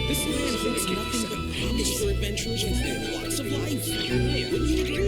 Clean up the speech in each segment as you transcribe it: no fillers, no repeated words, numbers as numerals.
This land holds nothing but promise for adventurers with their walks of life. Wouldn't you agree?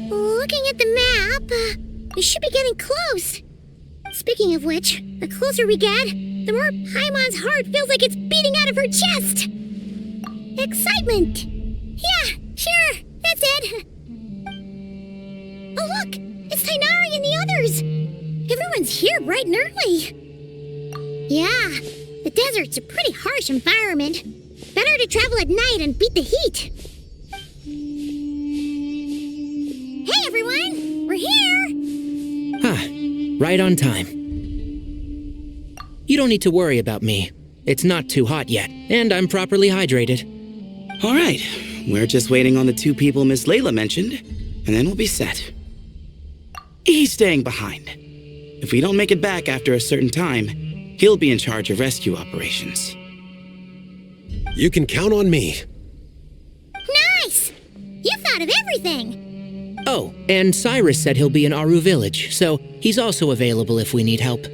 Looking at the map, we should be getting close. Speaking of which, the closer we get, the more Paimon's heart feels like it's beating out of her chest. Excitement! Yeah, sure, that's it. Oh look, it's Tainari and the others. Everyone's here bright and early. Yeah, the desert's a pretty harsh environment. Better to travel at night and beat the heat. Hey everyone, we're here! Right on time. You don't need to worry about me. It's not too hot yet, and I'm properly hydrated. All right, we're just waiting on the two people Miss Layla mentioned, and then we'll be set. He's staying behind. If we don't make it back after a certain time, he'll be in charge of rescue operations. You can count on me. Nice! You thought of everything! Oh, and Cyrus said he'll be in Aru Village, so he's also available if we need help.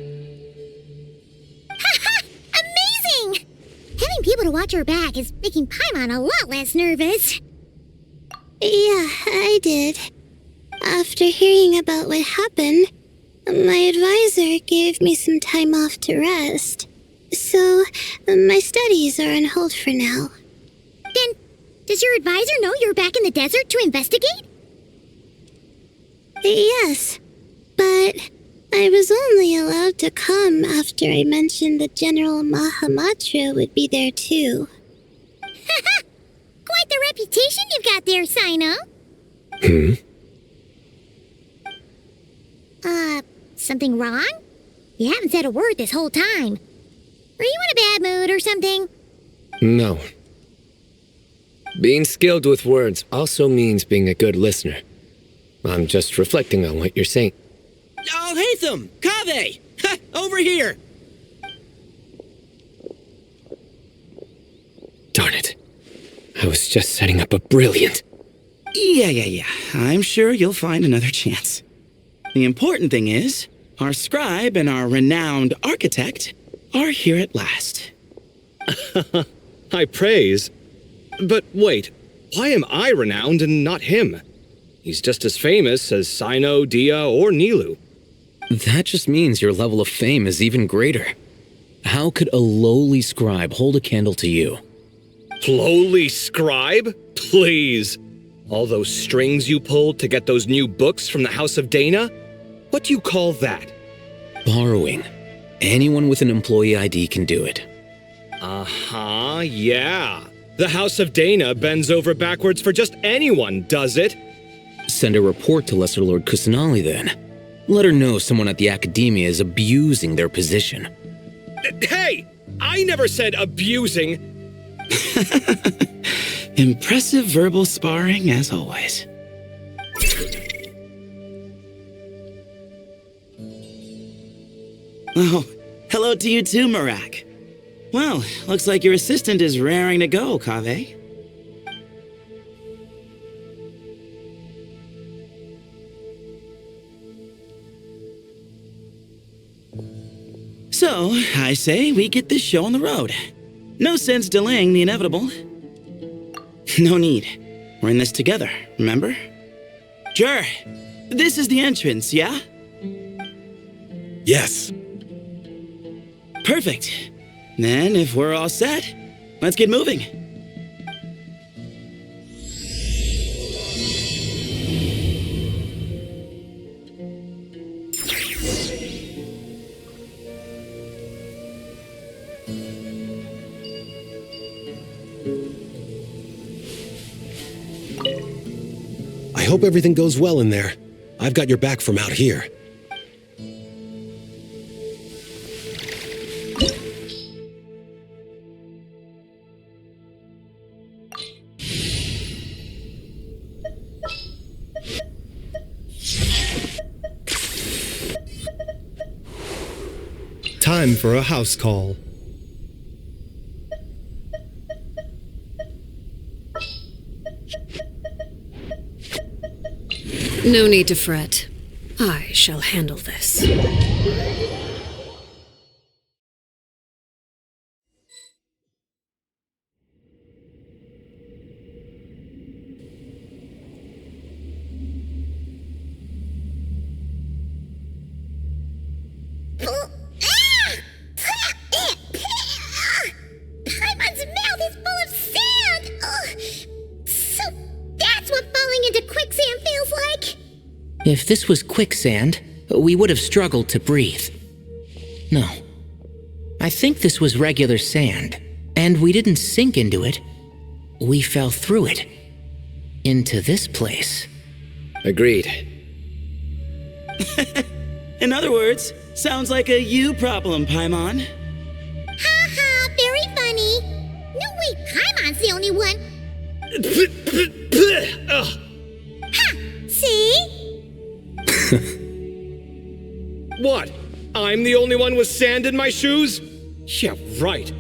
Haha! Amazing! Having people to watch our back is making Paimon a lot less nervous. Yeah, I did. After hearing about what happened, my advisor gave me some time off to rest. So, my studies are on hold for now. Then, does your advisor know you're back in the desert to investigate? Yes, but I was only allowed to come after I mentioned that General Mahamatra would be there too. Haha! Quite the reputation you've got there, Sino. Something wrong? You haven't said a word this whole time. Are you in a bad mood or something? No. Being skilled with words also means being a good listener. I'm just reflecting on what you're saying. Oh, Hatham! Kaveh! Ha! Over here! Darn it. I was just setting up a brilliant... Yeah. I'm sure you'll find another chance. The important thing is, our scribe and our renowned architect are here at last. High praise. But wait, why am I renowned and not him? He's just as famous as Sino, Dia, or Nilu. That just means your level of fame is even greater. How could a lowly scribe hold a candle to you? Lowly scribe? Please. All those strings you pulled to get those new books from the House of Dana? What do you call that? Borrowing. Anyone with an employee ID can do it. Uh-huh, yeah. The House of Dana bends over backwards for just anyone, does it? Send a report to Lesser Lord Kusanali then. Let her know someone at the Academia is abusing their position. Hey! I never said abusing. Impressive verbal sparring as always. Oh, hello to you too, Marak. Well, looks like your assistant is raring to go, Kaveh. So, I say we get this show on the road. No sense delaying the inevitable. No need. We're in this together, remember? Jur, this is the entrance, yeah? Yes. Perfect. Then, if we're all set, let's get moving. I hope everything goes well in there. I've got your back from out here. Time for a house call. No need to fret. I shall handle this. Paimon's mouth is full of sand! Ugh. So that's what falling into quicksand feels like? If this was quicksand, we would have struggled to breathe. No. I think this was regular sand, and we didn't sink into it. We fell through it. Into this place. Agreed. In other words, sounds like a you problem, Paimon. Ha ha, very funny. No way, Paimon's the only one. Ha! See? What? I'm the only one with sand in my shoes? Yeah, right.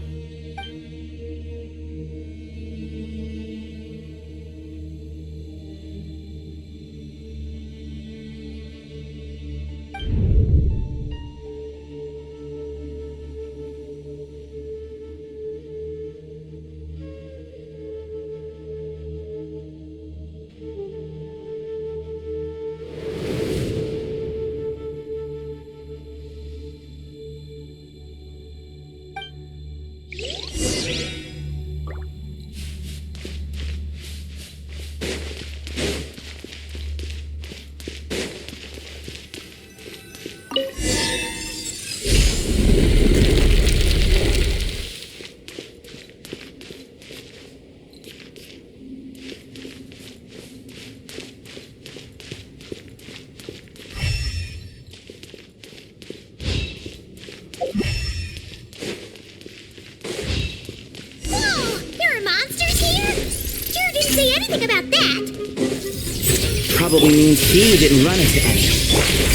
Probably means he didn't run into any.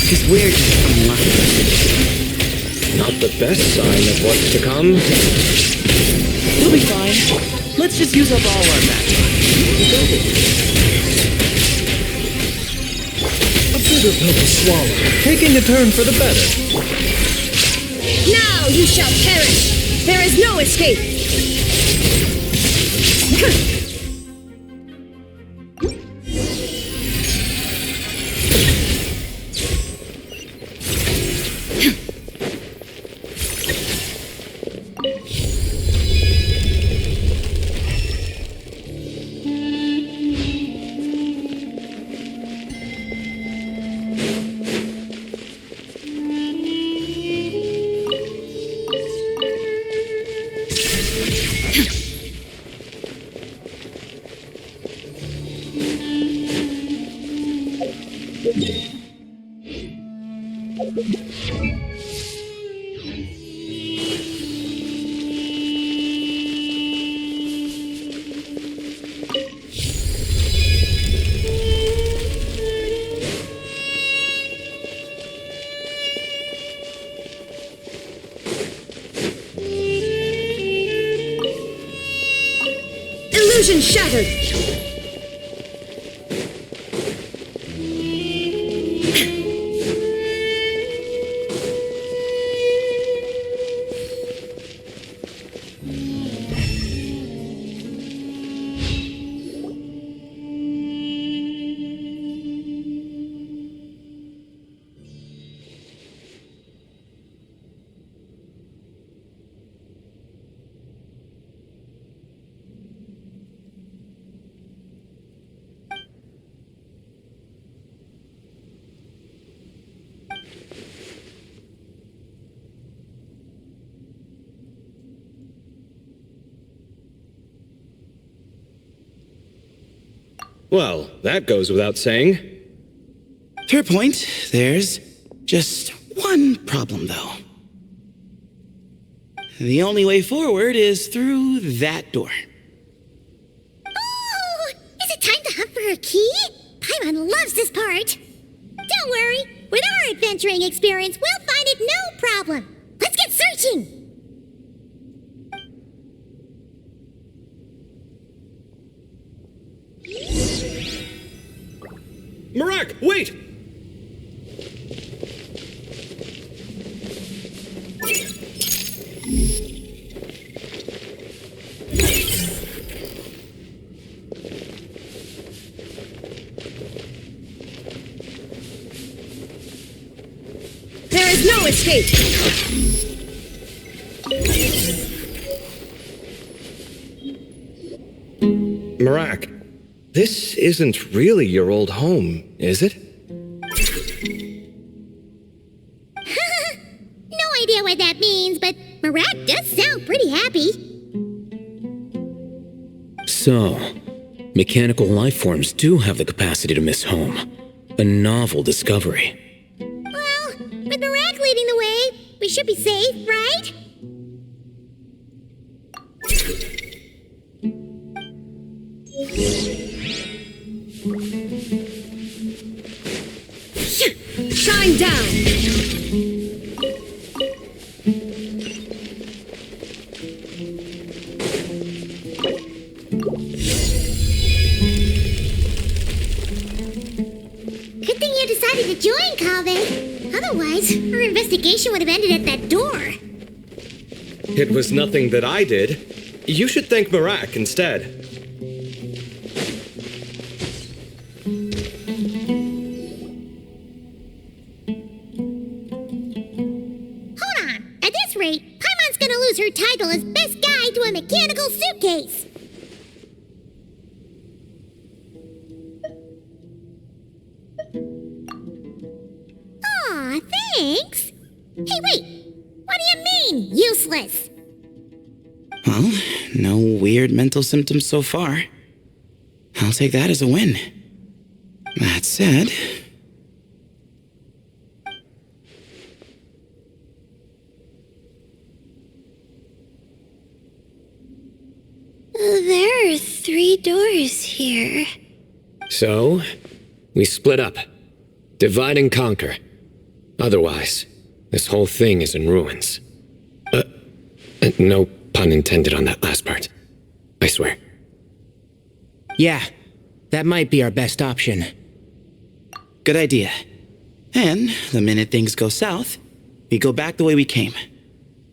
Because we're just unlucky. Not the best sign of what's to come. We'll be fine. Let's just use up all our backlog. A bitter pill to swallow, taking a turn for the better. Now you shall perish! There is no escape! Illusion shattered! Well, that goes without saying. Fair point. There's just one problem, though. The only way forward is through that door. Oh! Is it time to hunt for her key? Paimon loves this part. Don't worry. With our adventuring experience, we'll find it no problem. Let's get searching. Marak, wait! There is no escape! Marak, this isn't really your old home, is it? No idea what that means, but Marat does sound pretty happy. So, mechanical life forms do have the capacity to miss home. A novel discovery. Well, with Marat leading the way, we should be safe, right? Shine down! Good thing you decided to join, Kaveh. Otherwise, our investigation would have ended at that door. It was nothing that I did. You should thank Marak instead. Hold on. At this rate, Paimon's gonna lose her title as best guide to a mechanical suitcase. Aw, thanks. Hey, wait. What do you mean, useless? Well, no weird mental symptoms so far. I'll take that as a win. That said... There are 3 doors here. So, we split up. Divide and conquer. Otherwise, this whole thing is in ruins. No pun intended on that last part. I swear. Yeah, that might be our best option. Good idea. And the minute things go south, we go back the way we came.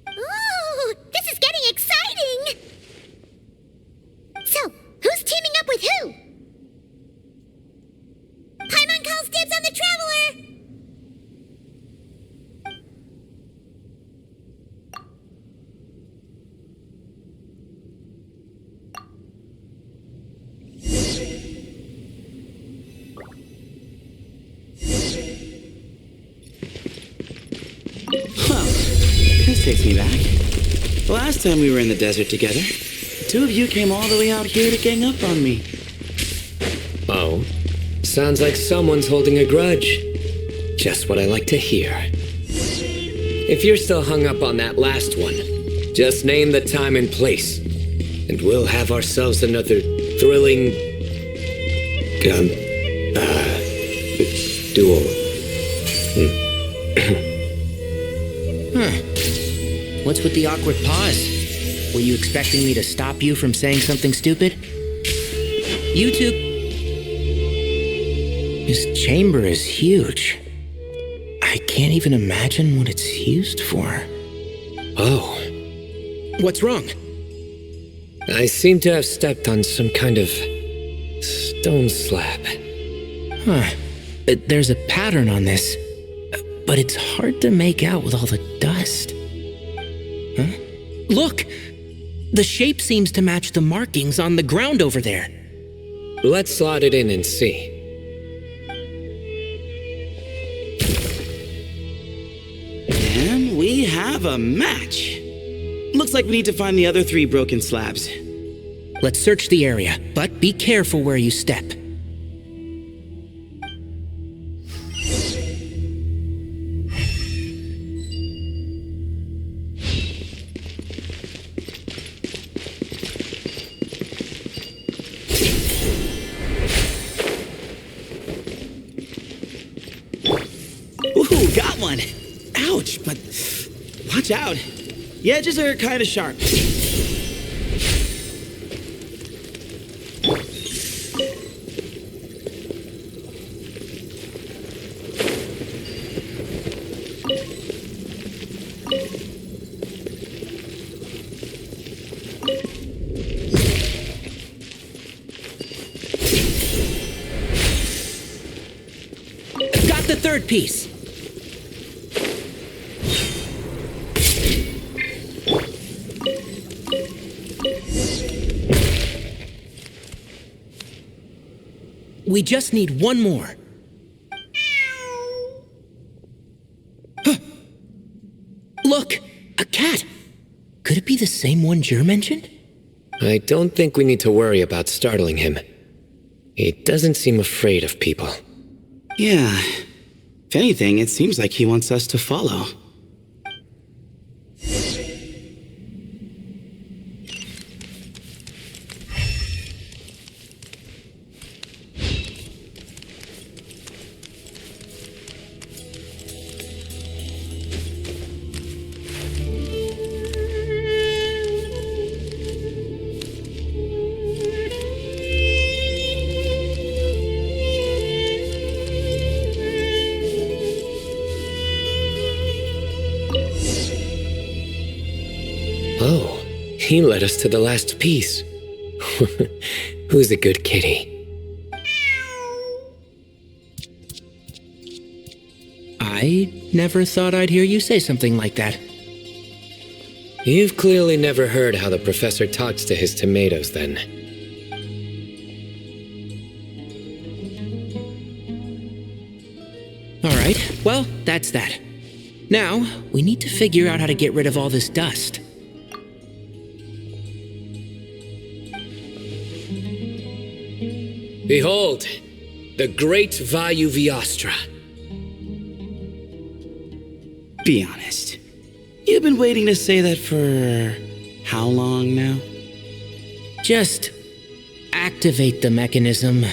Ooh, this is getting exciting! So, who's teaming up with who? Paimon calls dibs on the Traveler! Well, this takes me back. The last time we were in the desert together, the 2 of you came all the way out here to gang up on me. Oh, sounds like someone's holding a grudge. Just what I like to hear. If you're still hung up on that last one, just name the time and place, and we'll have ourselves another thrilling... duel. What's with the awkward pause? Were you expecting me to stop you from saying something stupid? You two... This chamber is huge. I can't even imagine what it's used for. Oh, What's wrong? I seem to have stepped on some kind of stone slab. Huh. There's a pattern on this, but it's hard to make out with all the dust. Huh? Look! The shape seems to match the markings on the ground over there. Let's slot it in and see. And we have a match. Looks like we need to find the other 3 broken slabs. Let's search the area, but be careful where you step. Ooh, got one. Ouch, but watch out. The edges are kind of sharp. Got the third piece. We just need one more. Huh. Look, a cat. Could it be the same one Jer mentioned? I don't think we need to worry about startling him. He doesn't seem afraid of people. Yeah. If anything, it seems like he wants us to follow. Oh, he led us to the last piece. Who's a good kitty? I never thought I'd hear you say something like that. You've clearly never heard how the professor talks to his tomatoes, then. All right, well, that's that. Now, we need to figure out how to get rid of all this dust. Behold, the great Vayuvyastra. Be honest. You've been waiting to say that for how long now? Just activate the mechanism.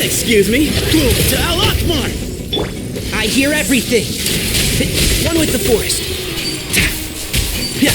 Excuse me? To Al Akbar! I hear everything. One with the forest. Yeah.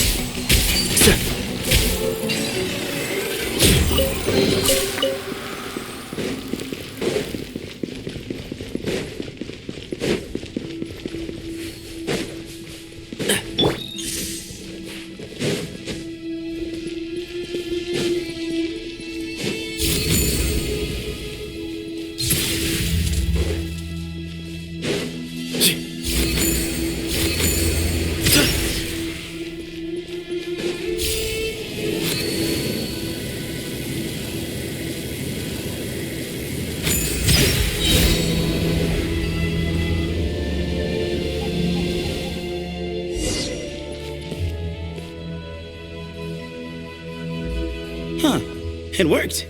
It worked.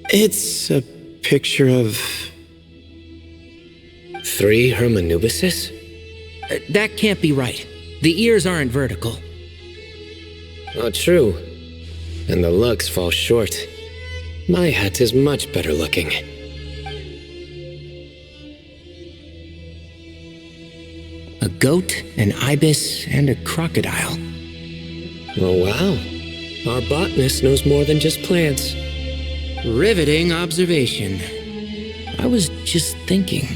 It's a picture of... 3 Hermanubises? That can't be right. The ears aren't vertical. Oh, true. And the looks fall short. My hat is much better looking. A goat, an ibis, and a crocodile. Oh, wow. Our botanist knows more than just plants. Riveting observation. I was just thinking.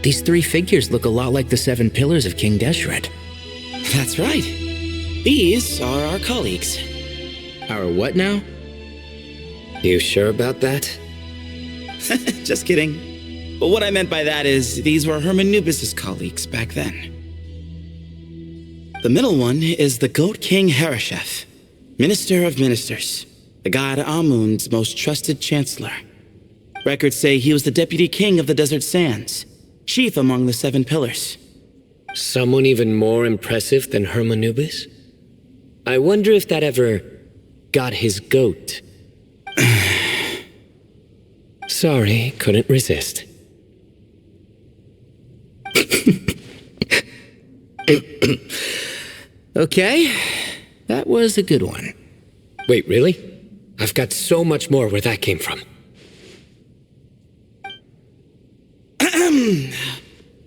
These 3 figures look a lot like the 7 pillars of King Deshret. That's right. These are our colleagues. Our what now? You sure about that? Just kidding. But what I meant by that is these were Hermanubis' colleagues back then. The middle one is the Goat King Hereshef, Minister of Ministers, the god Amun's most trusted chancellor. Records say he was the deputy king of the Desert Sands, chief among the 7 pillars. Someone even more impressive than Hermanubis? I wonder if that ever got his goat. Sorry, couldn't resist. Okay, that was a good one. Wait, really? I've got so much more where that came from.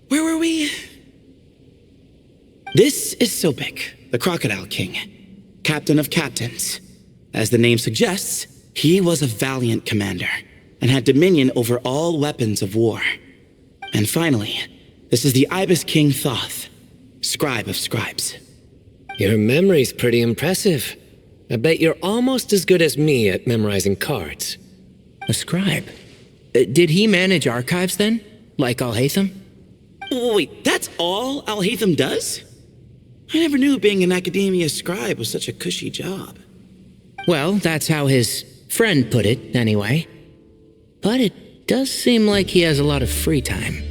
Where were we? This is Sobek, the Crocodile King, captain of captains. As the name suggests, he was a valiant commander and had dominion over all weapons of war. And finally, this is the Ibis King Thoth, scribe of scribes. Your memory's pretty impressive. I bet you're almost as good as me at memorizing cards. A scribe? Did he manage archives then? Like Al-Haytham? Wait, that's all Al-Haytham does? I never knew being an academia scribe was such a cushy job. Well, that's how his friend put it, anyway. But it does seem like he has a lot of free time.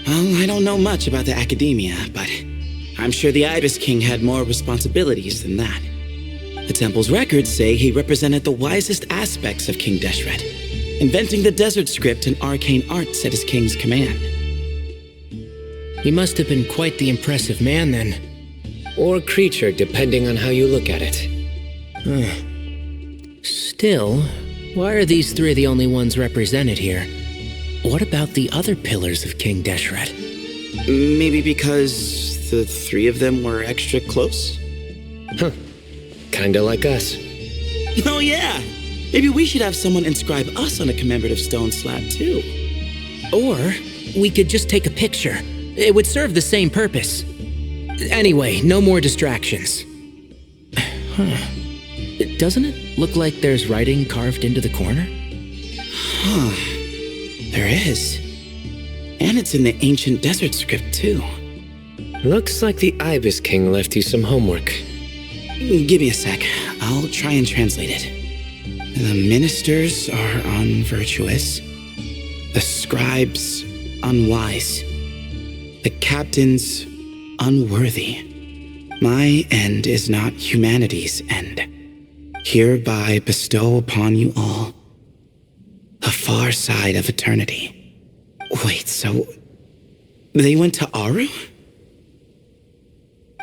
Well, I don't know much about the academia, but I'm sure the Ibis King had more responsibilities than that. The temple's records say he represented the wisest aspects of King Deshret, inventing the desert script and arcane arts at his king's command. He must have been quite the impressive man then. Or creature, depending on how you look at it. Still, why are these 3 the only ones represented here? What about the other pillars of King Deshret? Maybe because the 3 of them were extra close? Huh. Kinda like us. Oh yeah! Maybe we should have someone inscribe us on a commemorative stone slab too. Or we could just take a picture. It would serve the same purpose. Anyway, no more distractions. Huh. Doesn't it look like there's writing carved into the corner? Huh. There is. And it's in the ancient desert script too. Looks like the Ibis King left you some homework. Give me a sec. I'll try and translate it. The ministers are unvirtuous. The scribes unwise. The captains unworthy. My end is not humanity's end. Hereby bestow upon you all the far side of eternity. Wait, so they went to Aru?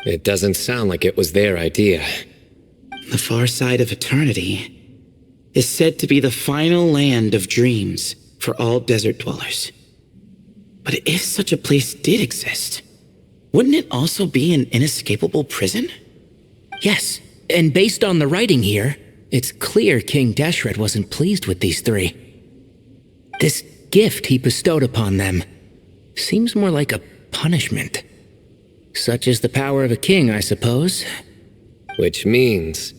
It doesn't sound like it was their idea. The far side of eternity is said to be the final land of dreams for all desert dwellers. But if such a place did exist, wouldn't it also be an inescapable prison? Yes, and based on the writing here, it's clear King Deshret wasn't pleased with these 3. This gift he bestowed upon them seems more like a punishment. Such is the power of a king, I suppose. Which means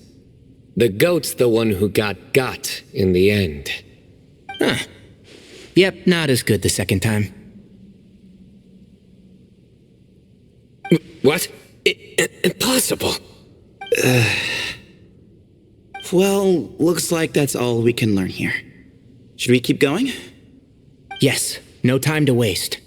the goat's the one who got in the end. Huh. Yep, not as good the second time. What? Impossible. Well, looks like that's all we can learn here. Should we keep going? Yes, no time to waste.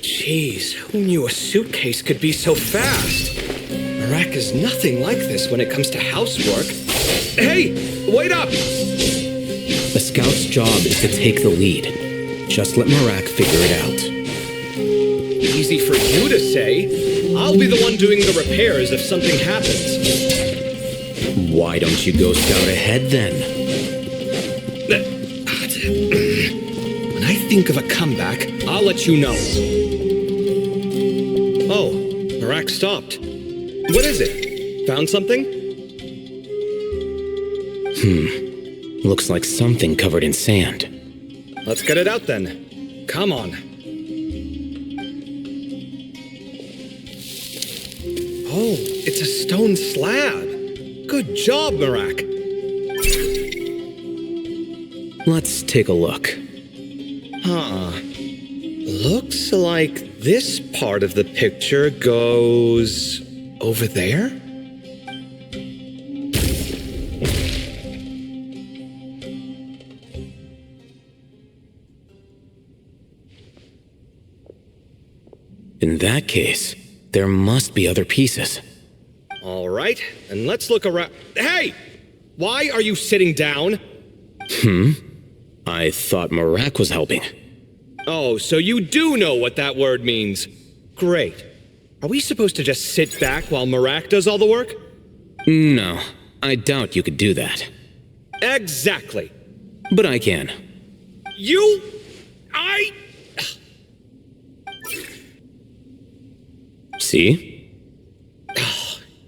Jeez, who knew a suitcase could be so fast? Marak is nothing like this when it comes to housework. Hey, wait up! A scout's job is to take the lead. Just let Marak figure it out. Easy for you to say. I'll be the one doing the repairs if something happens. Why don't you go scout ahead then? When I think of a comeback, I'll let you know. Oh, Marak stopped. What is it? Found something? Looks like something covered in sand. Let's get it out then. Come on. Oh, it's a stone slab. Good job, Marak. Let's take a look. Huh. Looks like this part of the picture goes over there? In that case, there must be other pieces. All right, and let's look around. Hey! Why are you sitting down? I thought Marak was helping. Oh, so you do know what that word means. Great. Are we supposed to just sit back while Marak does all the work? No, I doubt you could do that. Exactly. But I can. See?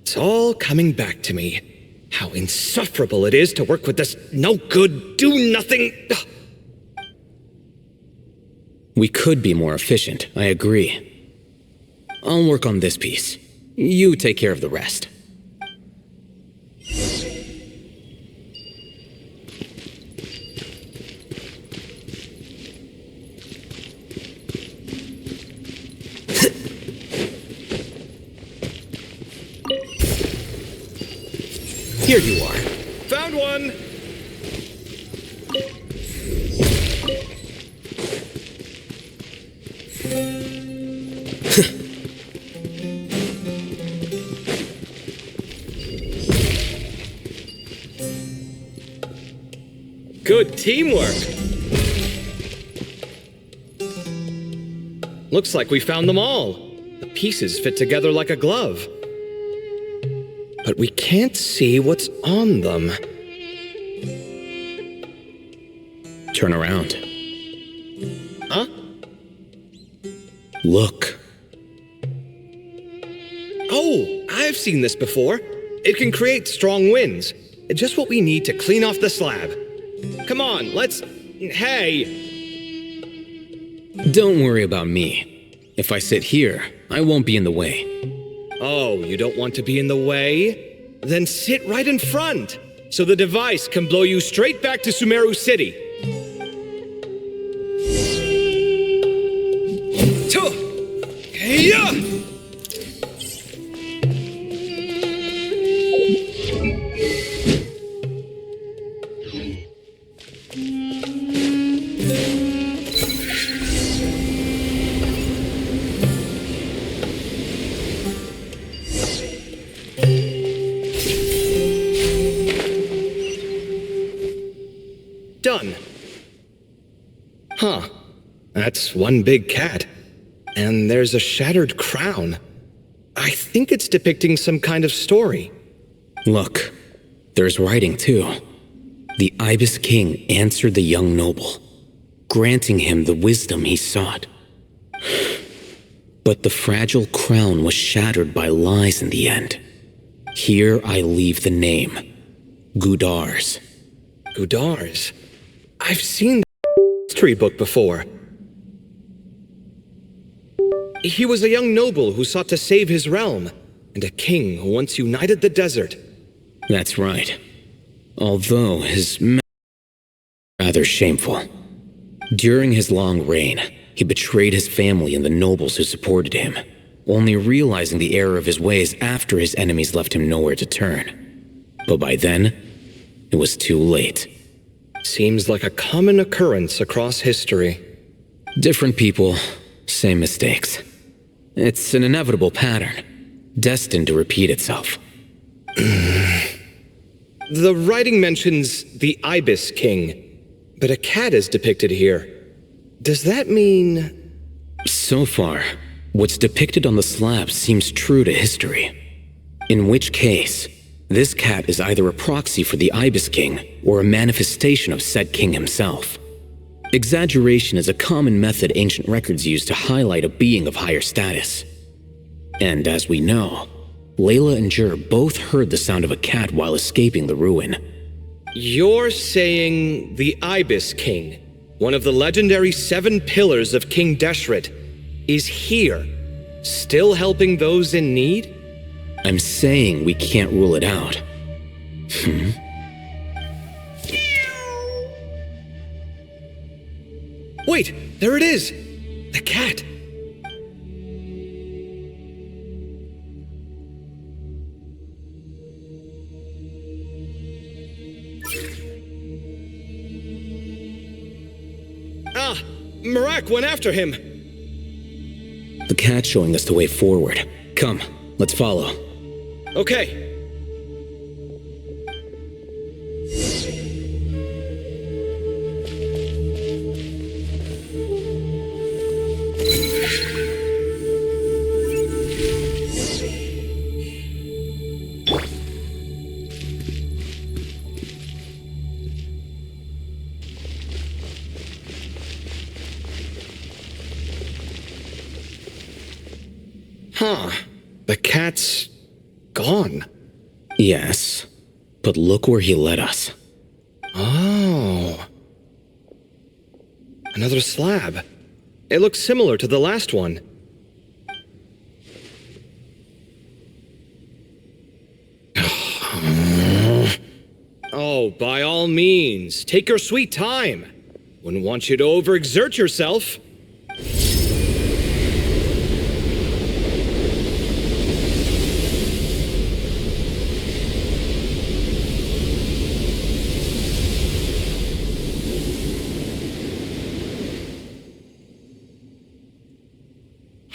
It's all coming back to me. How insufferable it is to work with this no-good, do-nothing... We could be more efficient, I agree. I'll work on this piece. You take care of the rest. Here you are. Found one! Good teamwork. Looks like we found them all. The pieces fit together like a glove. But we can't see what's on them. Turn around. Huh? Look. Oh, I've seen this before. It can create strong winds. Just what we need to clean off the slab. Come on, let's... Hey! Don't worry about me. If I sit here, I won't be in the way. Oh, you don't want to be in the way? Then sit right in front, so the device can blow you straight back to Sumeru City. Done. Huh. That's one big cat. And there's a shattered crown. I think it's depicting some kind of story. Look, there's writing too. The Ibis King answered the young noble, granting him the wisdom he sought. But the fragile crown was shattered by lies in the end. Here I leave the name, Gudar's. Gudar's? I've seen the history book before. He was a young noble who sought to save his realm, and a king who once united the desert. That's right. Although his rather shameful. During his long reign, he betrayed his family and the nobles who supported him, only realizing the error of his ways after his enemies left him nowhere to turn. But by then, it was too late. Seems like a common occurrence across history. Different people, same mistakes. It's an inevitable pattern, destined to repeat itself. The writing mentions the Ibis King, but a cat is depicted here. Does that mean... So far, what's depicted on the slab seems true to history. In which case, this cat is either a proxy for the Ibis King or a manifestation of said king himself. Exaggeration is a common method ancient records use to highlight a being of higher status. And as we know, Layla and Jur both heard the sound of a cat while escaping the ruin. You're saying the Ibis King, one of the legendary 7 pillars of King Deshret, is here, still helping those in need? I'm saying we can't rule it out. Wait, there it is! The cat! Ah! Marak went after him! The cat's showing us the way forward. Come, let's follow. Okay. Huh. The cat's gone. Yes, but look where he led us. Oh. Another slab. It looks similar to the last one. Oh, by all means, take your sweet time. Wouldn't want you to overexert yourself.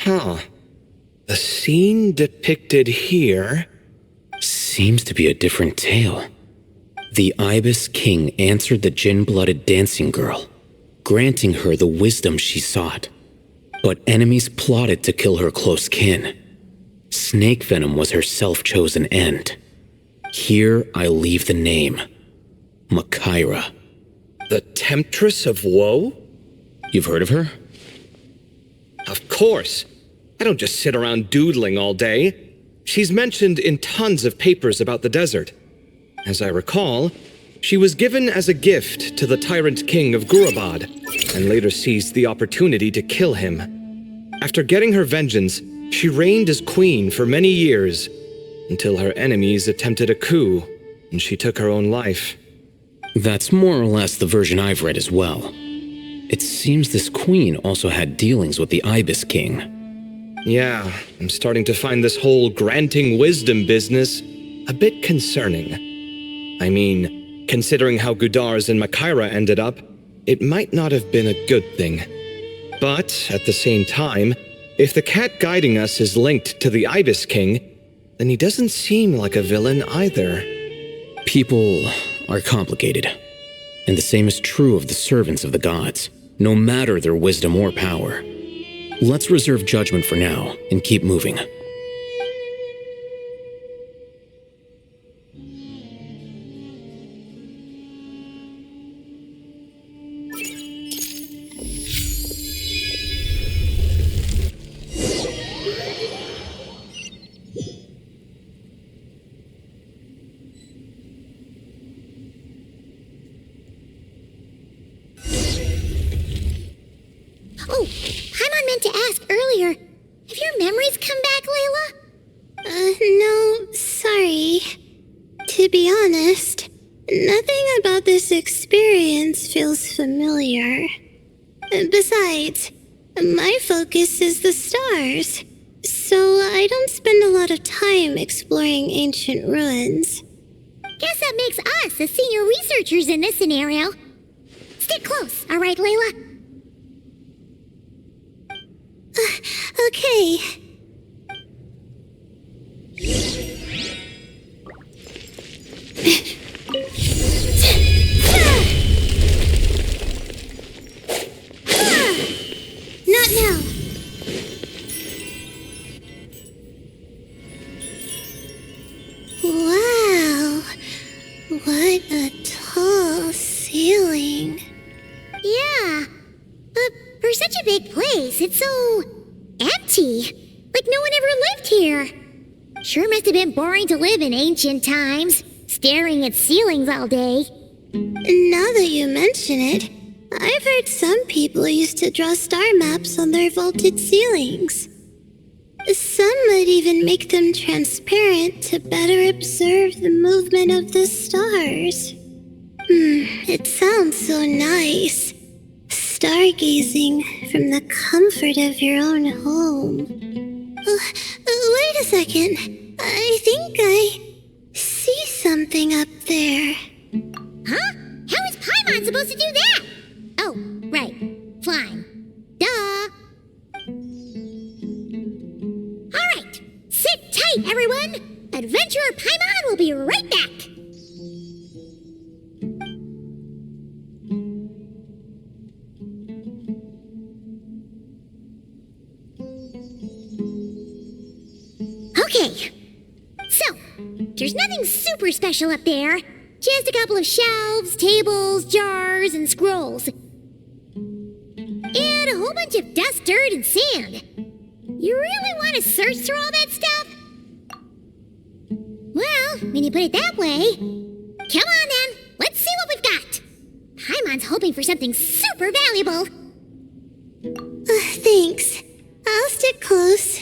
Huh. The scene depicted here... Seems to be a different tale. The Ibis King answered the gin-blooded dancing girl, granting her the wisdom she sought. But enemies plotted to kill her close kin. Snake venom was her self-chosen end. Here I leave the name. Makaira. The Temptress of Woe? You've heard of her? Of course. I don't just sit around doodling all day. She's mentioned in tons of papers about the desert. As I recall, she was given as a gift to the tyrant king of Gurabad, and later seized the opportunity to kill him. After getting her vengeance, she reigned as queen for many years, until her enemies attempted a coup, and she took her own life. That's more or less the version I've read as well. It seems this queen also had dealings with the Ibis King. Yeah, I'm starting to find this whole granting wisdom business a bit concerning. I mean, considering how Gudar's and Makaira ended up, it might not have been a good thing. But, at the same time, if the cat guiding us is linked to the Ibis King, then he doesn't seem like a villain either. People are complicated, and the same is true of the servants of the gods, no matter their wisdom or power. Let's reserve judgment for now and keep moving. Oh, Paimon meant to ask earlier. To be honest, nothing about this experience feels familiar. Besides, my focus is the stars, so I don't spend a lot of time exploring ancient ruins. Guess that makes us the senior researchers in this scenario. Stick close, all right, Layla? Okay. Not now. Wow. What a tall ceiling. Yeah. But for such a big place, it's so empty. Like no one ever lived here. Sure must have been boring to live in ancient times, staring at ceilings all day. Now that you mention it, I've heard some people used to draw star maps on their vaulted ceilings. Some might even make them transparent to better observe the movement of the stars. It sounds so nice. Stargazing from the comfort of your own home. Wait a second. I think I see something up there. Huh? How is Paimon supposed to do that? Oh, right. Flying. Duh. All right. Sit tight, everyone. Adventurer Paimon will be right back. Okay. So, there's nothing super special up there. Just a couple of shelves, tables, jars, and scrolls. And a whole bunch of dust, dirt, and sand. You really want to search through all that stuff? Well, when you put it that way... Come on then, let's see what we've got. Paimon's hoping for something super valuable. Thanks. I'll stick close.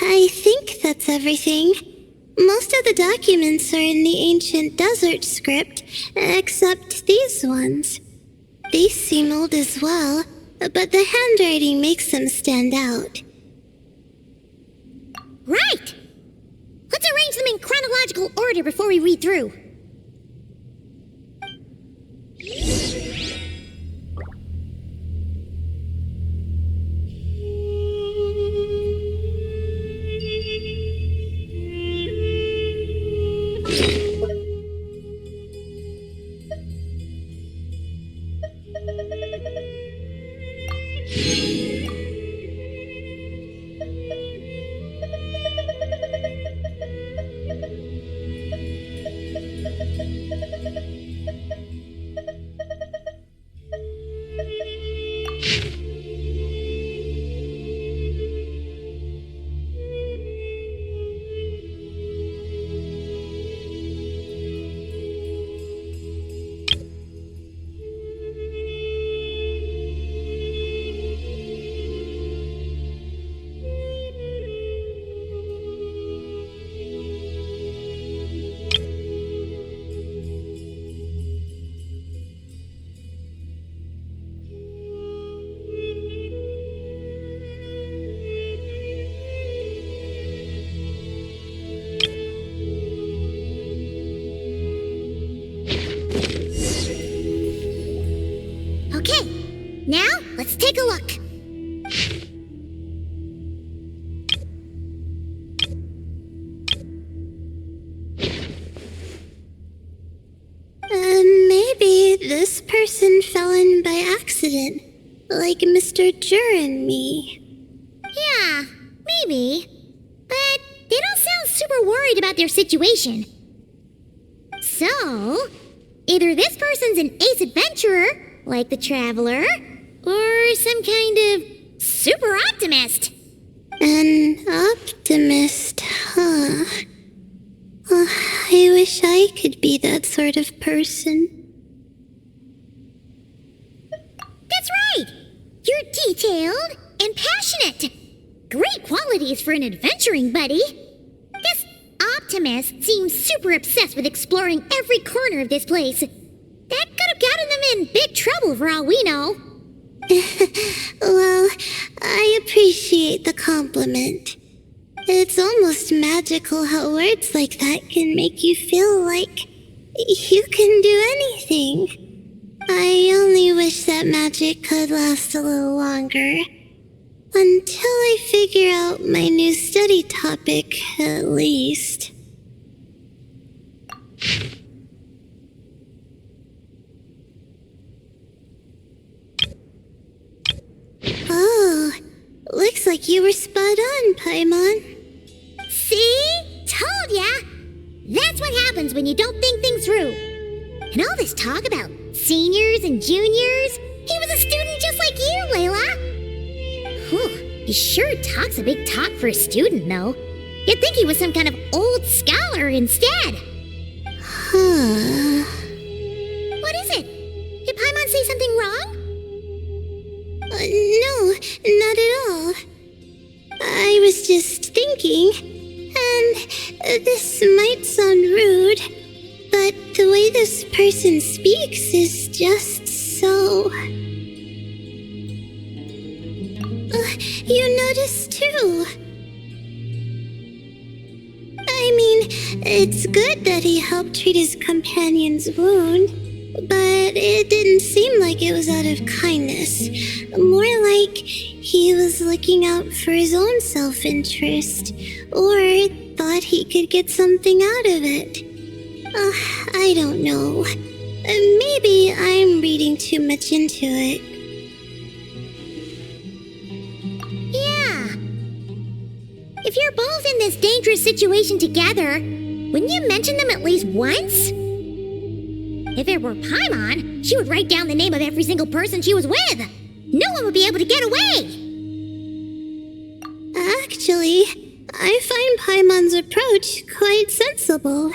I think that's everything. Most of the documents are in the ancient desert script, except these ones. These seem old as well, but the handwriting makes them stand out. Right! Let's arrange them in chronological order before we read through. accident, like Mr. Jur and me. Yeah, maybe. But they don't sound super worried about their situation. So, either this person's an ace adventurer, like the Traveler, or some kind of super optimist. An optimist, huh? Oh, I wish I could be that sort of person. That's right! You're detailed and passionate. Great qualities for an adventuring buddy. This optimist seems super obsessed with exploring every corner of this place. That could have gotten them in big trouble for all we know. Well, I appreciate the compliment. It's almost magical how words like that can make you feel like you can do anything. I only wish that magic could last a little longer. Until I figure out my new study topic, at least. Oh, looks like you were spot on, Paimon. See? Told ya! That's what happens when you don't think things through. And all this talk about seniors and juniors, he was a student just like you, Layla. Whew, he sure talks a big talk for a student, though. You'd think he was some kind of old scholar instead. Huh. What is it? Did Paimon say something wrong? No, not at all. I was just thinking, and this might sound rude, but the way this person speaks is just so... you notice too. I mean, it's good that he helped treat his companion's wound, but it didn't seem like it was out of kindness. More like he was looking out for his own self-interest, or thought he could get something out of it. I don't know. Maybe I'm reading too much into it. If you're both in this dangerous situation together, wouldn't you mention them at least once? If it were Paimon, she would write down the name of every single person she was with. No one would be able to get away. Actually, I find Paimon's approach quite sensible.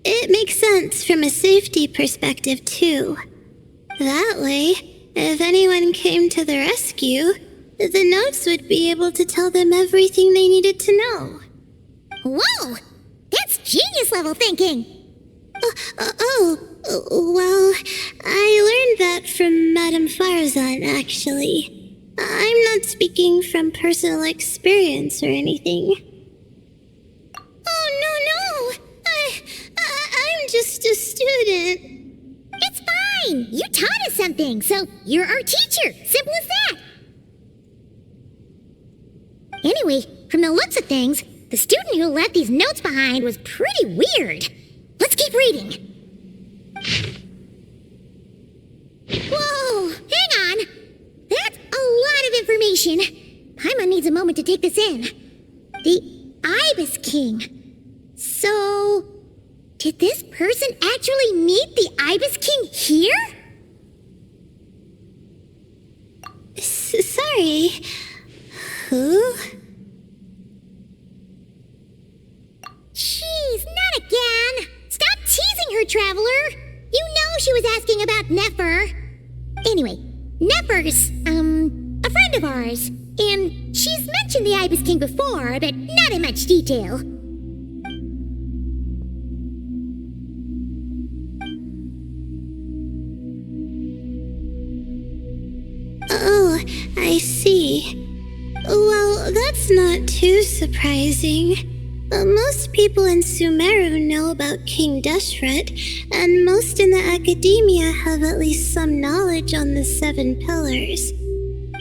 It makes sense from a safety perspective, too. That way, if anyone came to the rescue, the notes would be able to tell them everything they needed to know. Whoa! That's genius-level thinking! Well, I learned that from Madame Farazan, actually. I'm not speaking from personal experience or anything. Oh, no! I'm just a student. It's fine! You taught us something, so you're our teacher. Simple as that. Anyway, from the looks of things, the student who left these notes behind was pretty weird. Let's keep reading. Whoa, hang on. That's a lot of information. Paimon needs a moment to take this in. The Ibis King. So, did this person actually meet the Ibis King here? Sorry. Who? Jeez, not again! Stop teasing her, Traveler! You know she was asking about Nefer. Anyway, Nefer's, a friend of ours. And she's mentioned the Ibis King before, but not in much detail. Oh, I see. Well, that's not too surprising. Most people in Sumeru know about King Deshret, and most in the academia have at least some knowledge on the 7 pillars.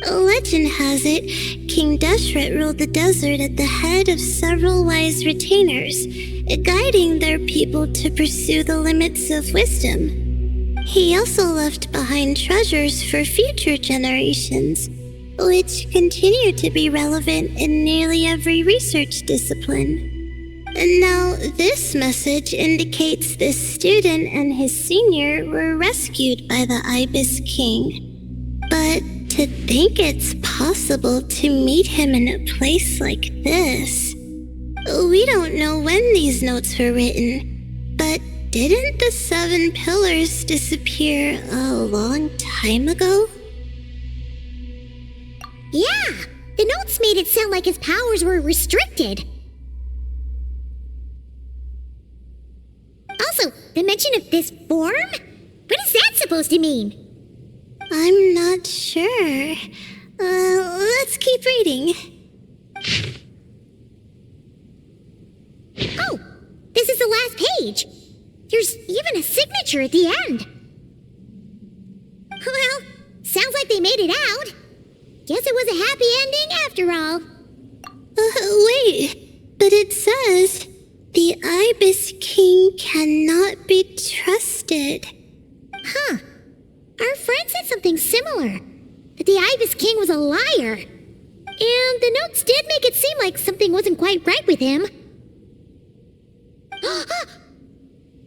Legend has it, King Deshret ruled the desert at the head of several wise retainers, guiding their people to pursue the limits of wisdom. he also left behind treasures for future generations, which continue to be relevant in nearly every research discipline. And now, this message indicates this student and his senior were rescued by the Ibis King. But to think it's possible to meet him in a place like this. We don't know when these notes were written, but didn't the 7 pillars disappear a long time ago? Yeah, the notes made it sound like his powers were restricted. Also, the mention of this form? What is that supposed to mean? I'm not sure. Let's keep reading. Oh, this is the last page. There's even a signature at the end. Well, sounds like they made it out. Guess it was a happy ending after all. Wait, but it says, the Ibis King cannot be trusted. Huh. Our friend said something similar. That the Ibis King was a liar. And the notes did make it seem like something wasn't quite right with him.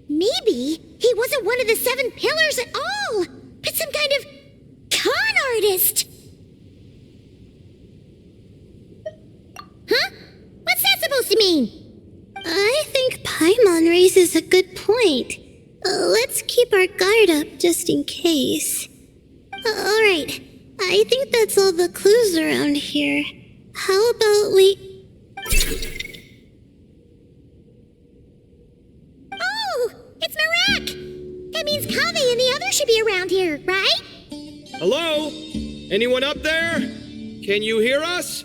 Maybe he wasn't one of the 7 pillars at all, but some kind of con artist. Huh? What's that supposed to mean? I think Paimon raises a good point. Let's keep our guard up just in case. Alright, I think that's all the clues around here. How about we... Oh, it's Marak! That means Kave and the others should be around here, right? Hello? Anyone up there? Can you hear us?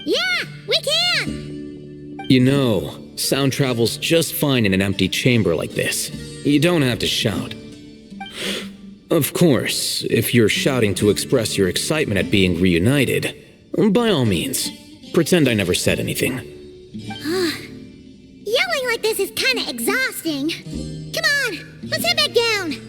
Yeah, we can! You know, sound travels just fine in an empty chamber like this. You don't have to shout. Of course, if you're shouting to express your excitement at being reunited, by all means, pretend I never said anything. Yelling like this is kinda exhausting. Come on, let's head back down.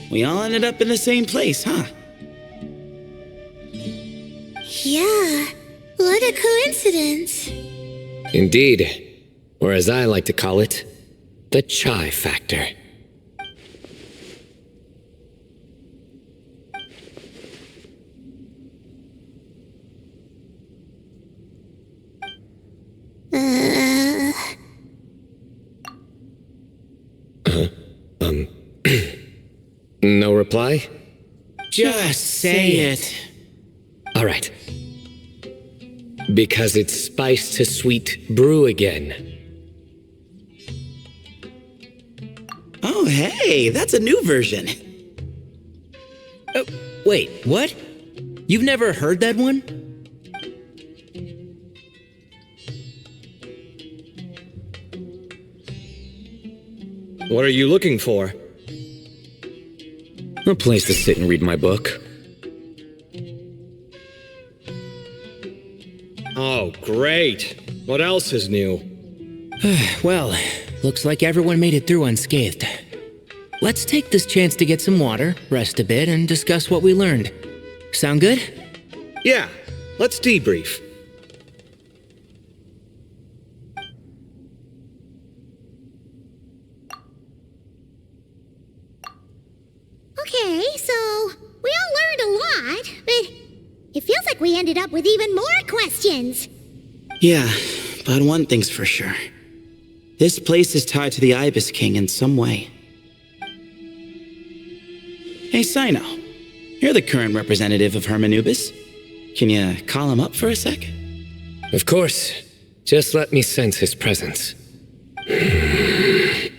We all ended up in the same place, huh? Yeah, what a coincidence. Indeed. Or as I like to call it, the chai factor. No reply? Just say it. All right. Because it's spice to sweet brew again. Oh, hey, that's a new version. Wait, what? You've never heard that one? What are you looking for? A place to sit and read my book. Oh, great. What else is new? Well, looks like everyone made it through unscathed. Let's take this chance to get some water, rest a bit, and discuss what we learned. Sound good? Yeah, let's debrief. Okay, so we all learned a lot, but it feels like we ended up with even more questions. Yeah, but one thing's for sure. This place is tied to the Ibis King in some way. Hey, Sino. You're the current representative of Hermanubis. Can you call him up for a sec? Of course. Just let me sense his presence. Hey,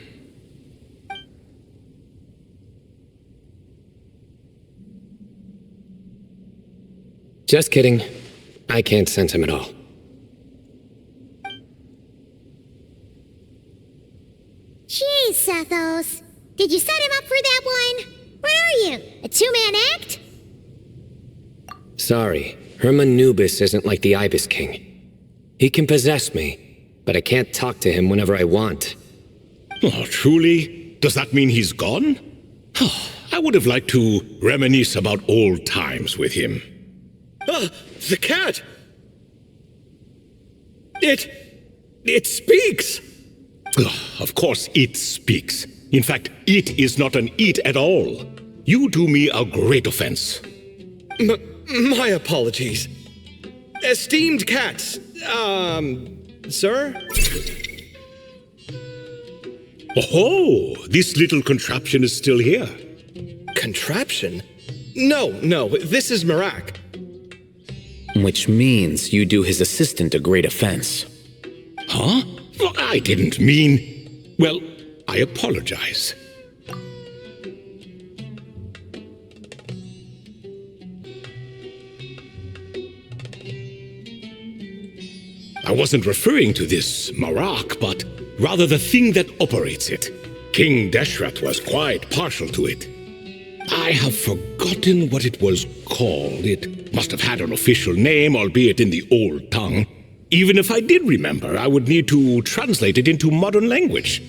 Just kidding. I can't sense him at all. Jeez, Sethos. Did you set him up for that one? What are you, a two-man act? Sorry, Herman Nubis isn't like the Ibis King. He can possess me, but I can't talk to him whenever I want. Oh, truly? Does that mean he's gone? Oh, I would have liked to reminisce about old times with him. Ah, the cat! It speaks! Of course it speaks. In fact, it is not an it at all. You do me a great offense. My apologies. Esteemed cats, sir? Oh, this little contraption is still here. Contraption? No, this is Marak. Which means you do his assistant a great offense. Huh? Well, I didn't mean... Well, I apologize. I wasn't referring to this Marak, but rather the thing that operates it. King Deshret was quite partial to it. I have forgotten what it was called. It must have had an official name, albeit in the old tongue. Even if I did remember, I would need to translate it into modern language.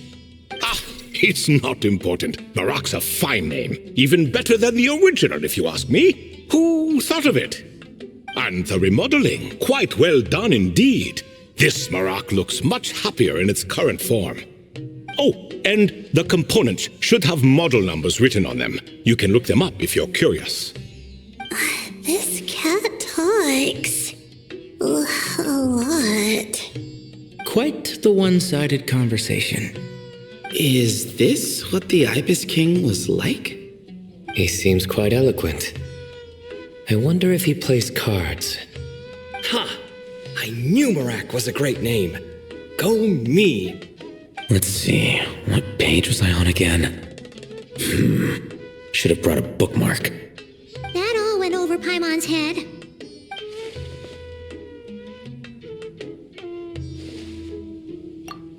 Ah, it's not important. Marak's a fine name. Even better than the original, if you ask me. Who thought of it? And the remodeling, quite well done indeed. This Marak looks much happier in its current form. Oh, and the components should have model numbers written on them. You can look them up if you're curious. This cat talks a lot. Quite the one-sided conversation. Is this what the Ibis King was like? He seems quite eloquent. I wonder if he plays cards. Ha! I knew Marak was a great name. Go me! Let's see, what page was I on again? Should have brought a bookmark. That all went over Paimon's head.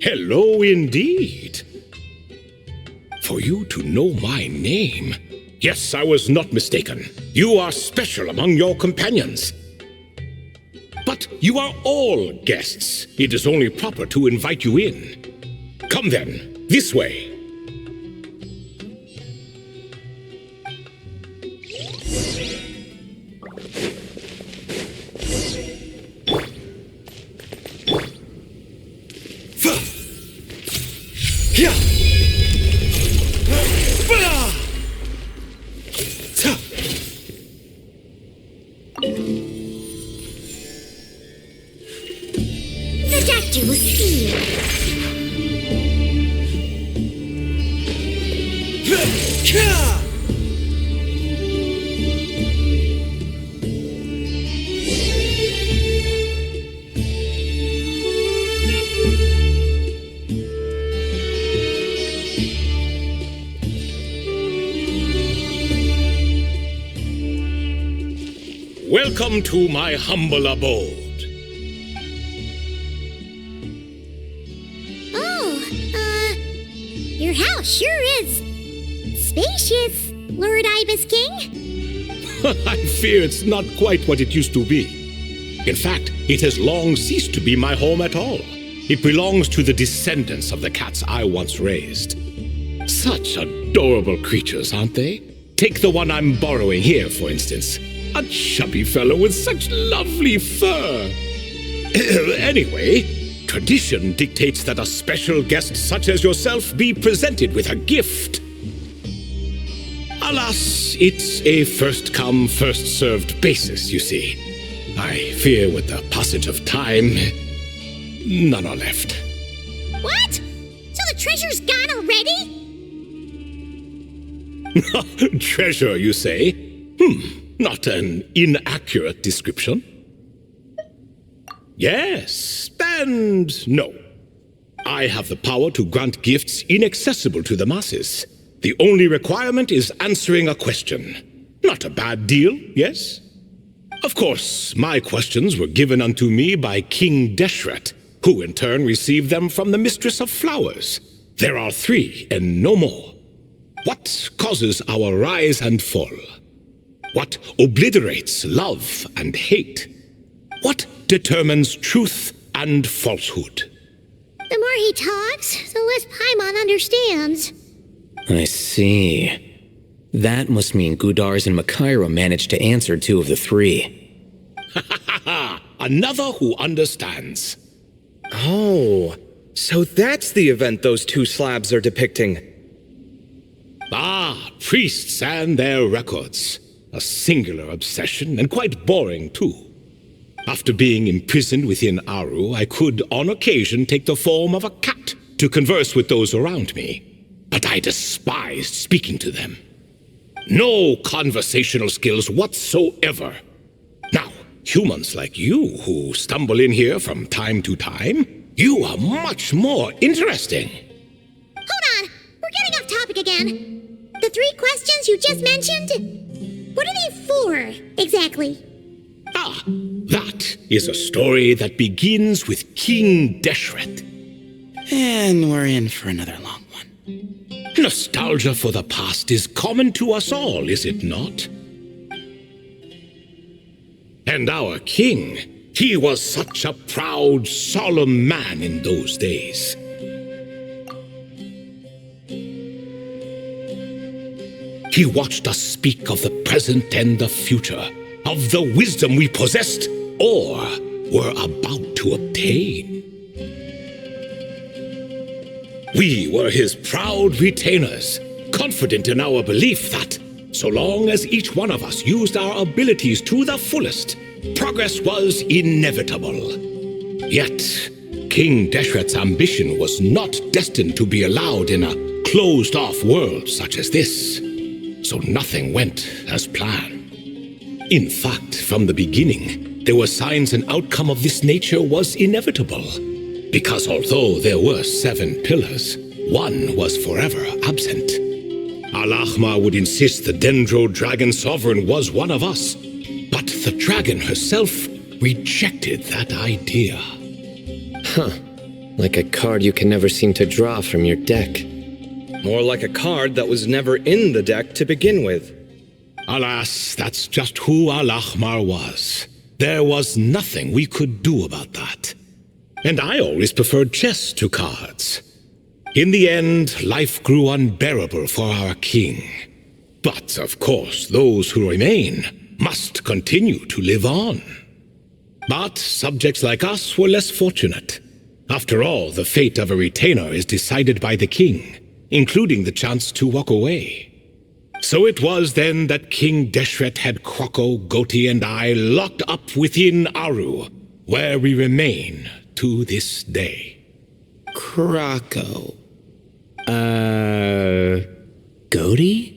Hello indeed. For you to know my name. Yes, I was not mistaken. You are special among your companions. But you are all guests. It is only proper to invite you in. Come then, this way. The doctor will see you. Welcome to my humble abode. Your house sure is spacious, Lord Ibis King. I fear it's not quite what it used to be. In fact, it has long ceased to be my home at all. It belongs to the descendants of the cats I once raised. Such adorable creatures, aren't they? Take the one I'm borrowing here, for instance. A chubby fellow with such lovely fur. Anyway, tradition dictates that a special guest such as yourself be presented with a gift. Alas, it's a first-come, first-served basis, you see. I fear with the passage of time, none are left. What? So the treasure's gone already? Treasure, you say? Not an inaccurate description. Yes, and no. I have the power to grant gifts inaccessible to the masses. The only requirement is answering a question. Not a bad deal, yes? Of course, my questions were given unto me by King Deshret, who in turn received them from the Mistress of Flowers. There are 3 and no more. What causes our rise and fall? What obliterates love and hate? What determines truth and falsehood? The more he talks, the less Paimon understands. I see. That must mean Gudars and Makaira managed to answer 2 of the 3. Another who understands. Oh, so that's the event those 2 slabs are depicting. Ah, priests and their records. A singular obsession, and quite boring too. After being imprisoned within Aru, I could, on occasion, take the form of a cat to converse with those around me. But I despised speaking to them. No conversational skills whatsoever. Now, humans like you who stumble in here from time to time, you are much more interesting. Hold on! We're getting off topic again. The 3 questions you just mentioned? What are they for, exactly? Ah, that is a story that begins with King Deshret. And we're in for another long one. Nostalgia for the past is common to us all, is it not? And our king, he was such a proud, solemn man in those days. He watched us speak of the present and the future, of the wisdom we possessed or were about to obtain. We were his proud retainers, confident in our belief that, so long as each one of us used our abilities to the fullest, progress was inevitable. Yet, King Deshret's ambition was not destined to be allowed in a closed-off world such as this, so nothing went as planned. In fact, from the beginning, there were signs an outcome of this nature was inevitable. Because although there were 7 pillars, one was forever absent. Al-Ahmar would insist the Dendro Dragon Sovereign was one of us, but the dragon herself rejected that idea. Huh. Like a card you can never seem to draw from your deck. More like a card that was never in the deck to begin with. Alas, that's just who Al-Ahmar was. There was nothing we could do about that. And I always preferred chess to cards. In the end, life grew unbearable for our king. But, of course, those who remain must continue to live on. But subjects like us were less fortunate. After all, the fate of a retainer is decided by the king, including the chance to walk away. So it was then that King Deshret had Kroko, Goti, and I locked up within Aru, where we remain to this day. Kroko. Goti?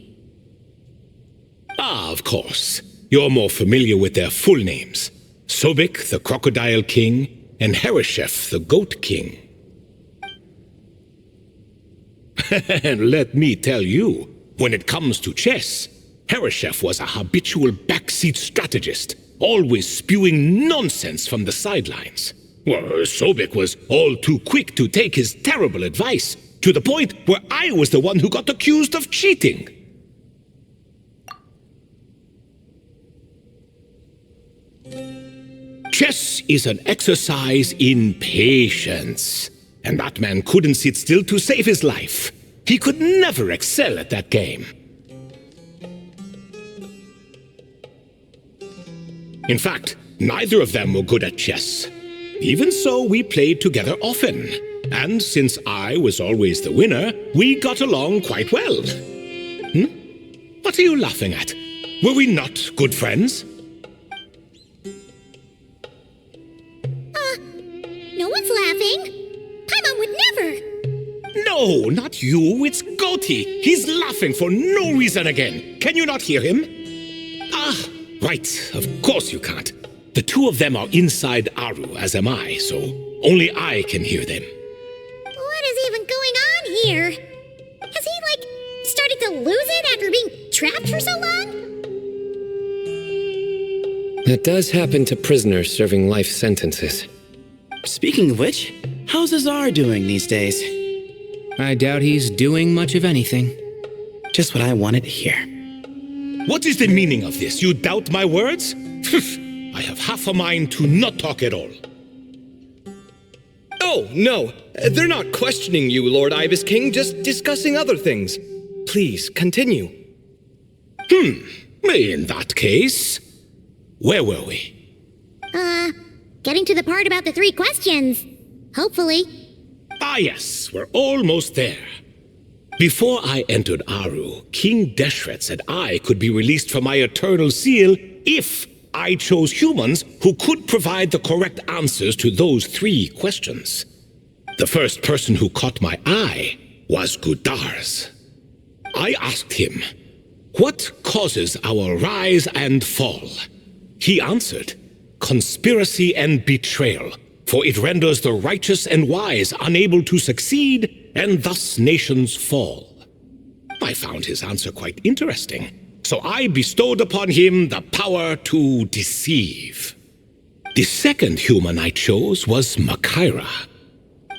Ah, of course. You're more familiar with their full names. Sobek, the Crocodile King, and Hereshef, the Goat King. And let me tell you, when it comes to chess, Hereshef was a habitual backseat strategist, always spewing nonsense from the sidelines. Well, Sobek was all too quick to take his terrible advice, to the point where I was the one who got accused of cheating. Chess is an exercise in patience, and that man couldn't sit still to save his life. He could never excel at that game. In fact, neither of them were good at chess. Even so, we played together often, and since I was always the winner, we got along quite well. What are you laughing at? Were we not good friends? No one's laughing. Paimon would never. No, not you. It's Goti. He's laughing for no reason again. Can you not hear him? Ah, right. Of course you can't. The two of them are inside Aru, as am I, so only I can hear them. What is even going on here? Has he, started to lose it after being trapped for so long? That does happen to prisoners serving life sentences. Speaking of which, how's Azar doing these days? I doubt he's doing much of anything. Just what I wanted to hear. What is the meaning of this? You doubt my words? I have half a mind to not talk at all. Oh, no. They're not questioning you, Lord Ibis King, just discussing other things. Please, continue. In that case, where were we? Getting to the part about the 3 questions. Hopefully. Ah yes, we're almost there. Before I entered Aru, King Deshret said I could be released from my eternal seal if I chose humans who could provide the correct answers to those 3 questions. The first person who caught my eye was Gudars. I asked him, "What causes our rise and fall?" He answered, "Conspiracy and betrayal, for it renders the righteous and wise unable to succeed, and thus nations fall." I found his answer quite interesting, so I bestowed upon him the power to deceive. The second human I chose was Makaira.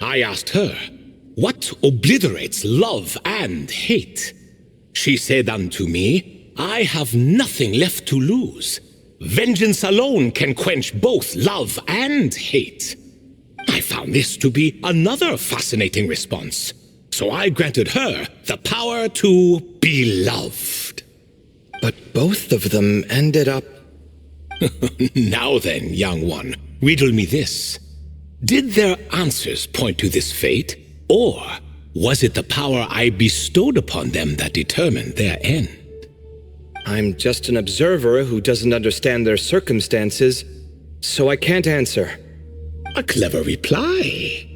I asked her, "What obliterates love and hate?" She said unto me, "I have nothing left to lose. Vengeance alone can quench both love and hate." I found this to be another fascinating response, so I granted her the power to be loved. But both of them ended up... Now then, young one, riddle me this. Did their answers point to this fate, or was it the power I bestowed upon them that determined their end? I'm just an observer who doesn't understand their circumstances, so I can't answer. A clever reply.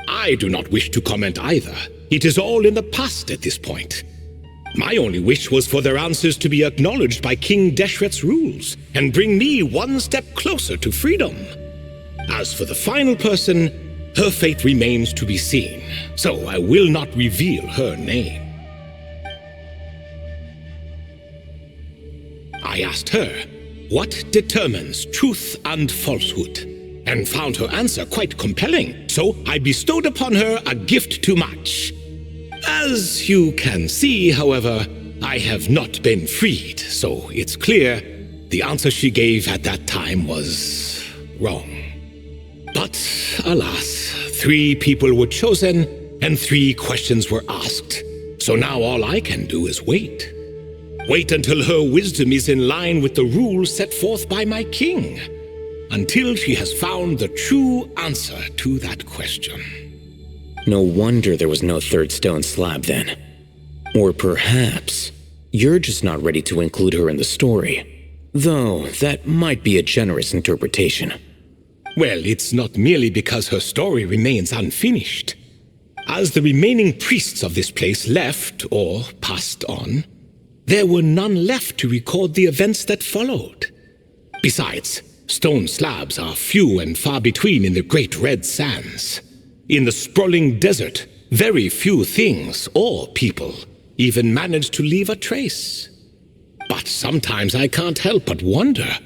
I do not wish to comment either. It is all in the past at this point. My only wish was for their answers to be acknowledged by King Deshret's rules and bring me one step closer to freedom. As for the final person, her fate remains to be seen, so I will not reveal her name. I asked her, "What determines truth and falsehood?" and found her answer quite compelling, so I bestowed upon her a gift to match. As you can see, however, I have not been freed, so it's clear the answer she gave at that time was wrong. But alas, 3 people were chosen and 3 questions were asked, so now all I can do is wait. Wait until her wisdom is in line with the rules set forth by my king, until she has found the true answer to that question. No wonder there was no 3rd stone slab then. Or perhaps you're just not ready to include her in the story. Though that might be a generous interpretation. Well, it's not merely because her story remains unfinished. As the remaining priests of this place left or passed on, there were none left to record the events that followed. Besides, stone slabs are few and far between in the Great Red Sands. In the sprawling desert, very few things or people even manage to leave a trace. But sometimes I can't help but wonder,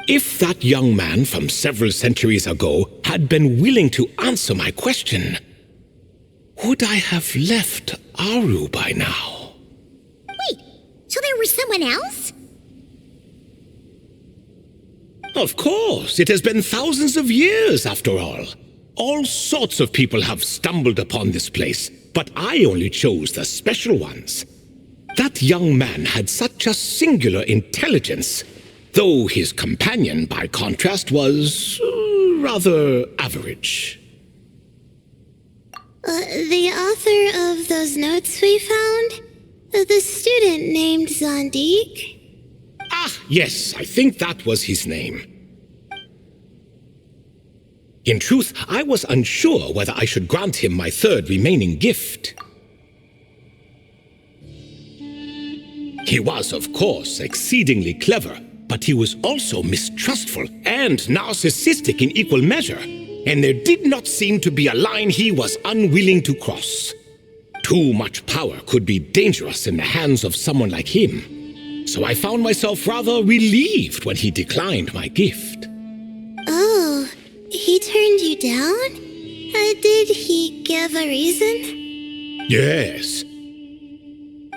if that young man from several centuries ago had been willing to answer my question, would I have left Aru by now? Wait, so there was someone else? Of course, it has been thousands of years after all. All sorts of people have stumbled upon this place, but I only chose the special ones. That young man had such a singular intelligence, though his companion, by contrast, was rather average. The author of those notes we found? The student named Zondik? Ah, yes, I think that was his name. In truth, I was unsure whether I should grant him my 3rd remaining gift. He was, of course, exceedingly clever, but he was also mistrustful and narcissistic in equal measure, and there did not seem to be a line he was unwilling to cross. Too much power could be dangerous in the hands of someone like him. So I found myself rather relieved when he declined my gift. Oh, he turned you down? Did he give a reason? Yes.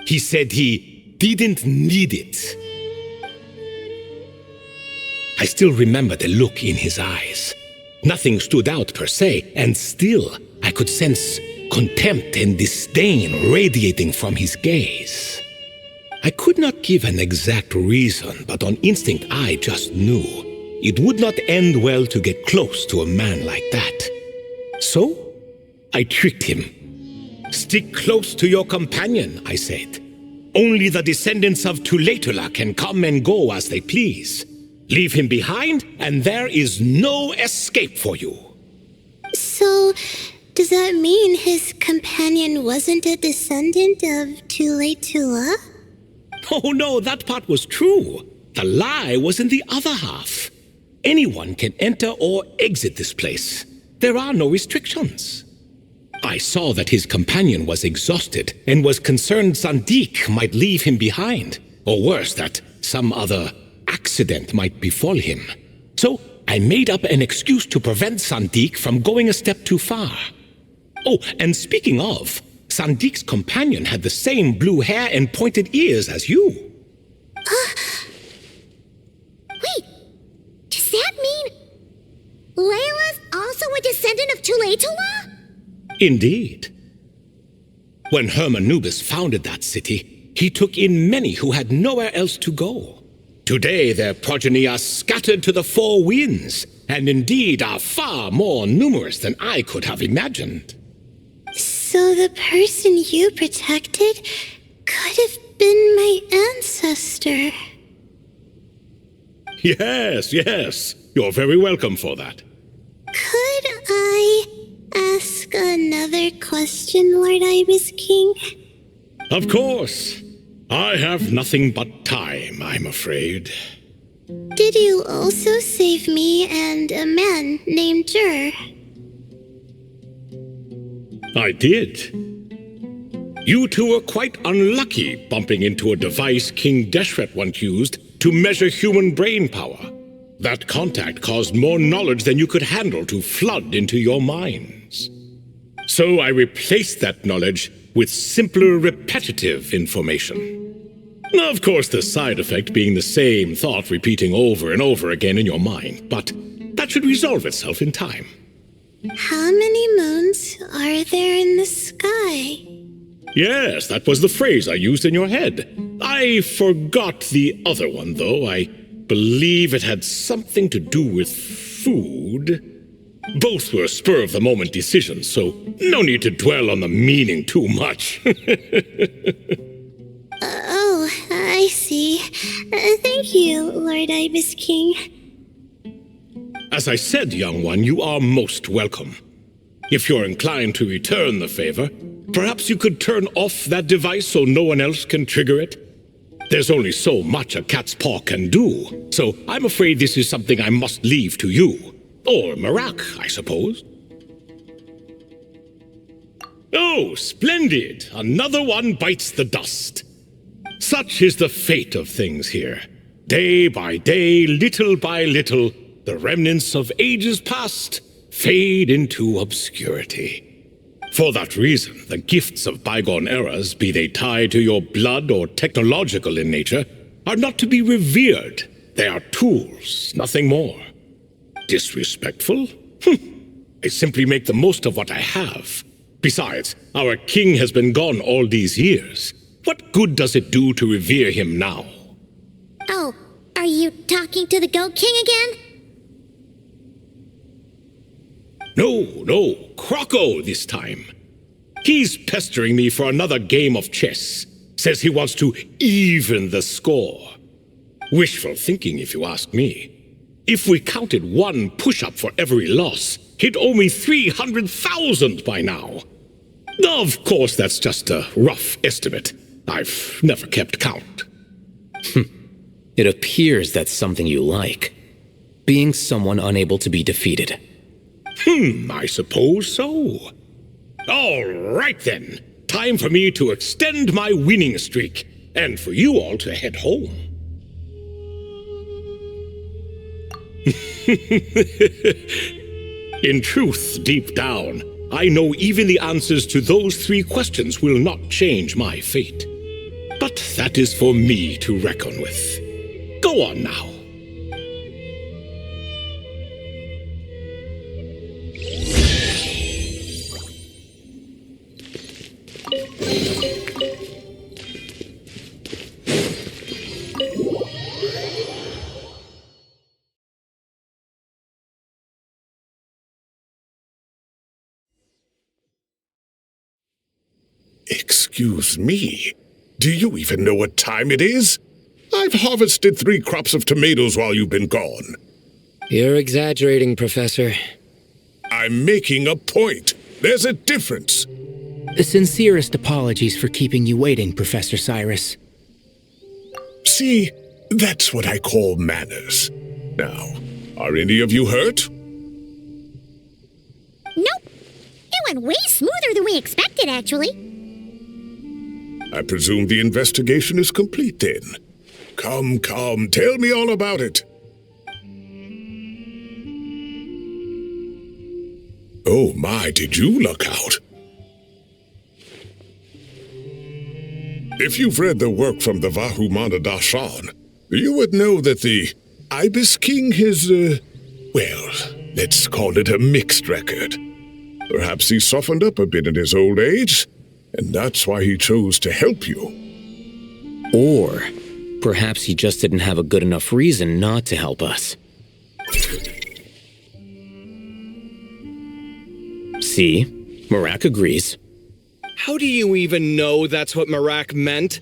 He said he didn't need it. I still remember the look in his eyes. Nothing stood out per se, and still I could sense contempt and disdain radiating from his gaze. I could not give an exact reason, but on instinct I just knew it would not end well to get close to a man like that. So I tricked him. Stick close to your companion, I said. Only the descendants of Tuletula can come and go as they please. Leave him behind, and there is no escape for you. So, does that mean his companion wasn't a descendant of Tuletula? Oh no, that part was true. The lie was in the other half. Anyone can enter or exit this place. There are no restrictions. I saw that his companion was exhausted and was concerned Sandik might leave him behind, or worse, that some other accident might befall him. So I made up an excuse to prevent Sandik from going a step too far. Oh, and speaking of, Sandik's companion had the same blue hair and pointed ears as you. Wait, does that mean Layla's also a descendant of Tuletula? Indeed. When Hermanubis founded that city, he took in many who had nowhere else to go. Today their progeny are scattered to the four winds, and indeed are far more numerous than I could have imagined. So the person you protected could have been my ancestor. Yes. You're very welcome for that. Could I ask another question, Lord Ibis King? Of course. I have nothing but time, I'm afraid. Did you also save me and a man named Jur? I did. You two were quite unlucky bumping into a device King Deshret once used to measure human brain power. That contact caused more knowledge than you could handle to flood into your minds. So I replaced that knowledge with simpler, repetitive information. Of course, the side effect being the same thought repeating over and over again in your mind, but that should resolve itself in time. How many moons are there in the sky? Yes, that was the phrase I used in your head. I forgot the other one, though. I believe it had something to do with food. Both were spur-of-the-moment decisions, so no need to dwell on the meaning too much. Oh, I see. Thank you, Lord Ibis King. As I said, young one, you are most welcome. If you're inclined to return the favor, perhaps you could turn off that device so no one else can trigger it. There's only so much a cat's paw can do, so I'm afraid this is something I must leave to you. Or Marak, I suppose. Oh, splendid! Another one bites the dust. Such is the fate of things here. Day by day, little by little, the remnants of ages past fade into obscurity. For that reason, the gifts of bygone eras, be they tied to your blood or technological in nature, are not to be revered. They are tools, nothing more. Disrespectful? I simply make the most of what I have. Besides, our king has been gone all these years. What good does it do to revere him now? Oh, are you talking to the Goat King again? No, Croco this time. He's pestering me for another game of chess. Says he wants to even the score. Wishful thinking, if you ask me. If we counted one push-up for every loss, he'd owe me 300,000 by now. Of course, that's just a rough estimate. I've never kept count. It appears that's something you like. Being someone unable to be defeated. I suppose so. All right then. Time for me to extend my winning streak. and for you all to head home. In truth, deep down, I know even the answers to those 3 questions will not change my fate. But that is for me to reckon with. Go on now. Excuse me, do you even know what time it is? I've harvested 3 crops of tomatoes while you've been gone. You're exaggerating, Professor. I'm making a point. There's a difference. The sincerest apologies for keeping you waiting, Professor Cyrus. See, that's what I call manners. Now, are any of you hurt? Nope. It went way smoother than we expected, actually. I presume the investigation is complete then. Come, tell me all about it. Oh my, did you luck out? If you've read the work from the Vahumana Darshan, you would know that the Ibis King has, well, let's call it a mixed record. Perhaps he softened up a bit in his old age, and that's why he chose to help you. Or perhaps he just didn't have a good enough reason not to help us. See? Marak agrees. How do you even know that's what Marak meant?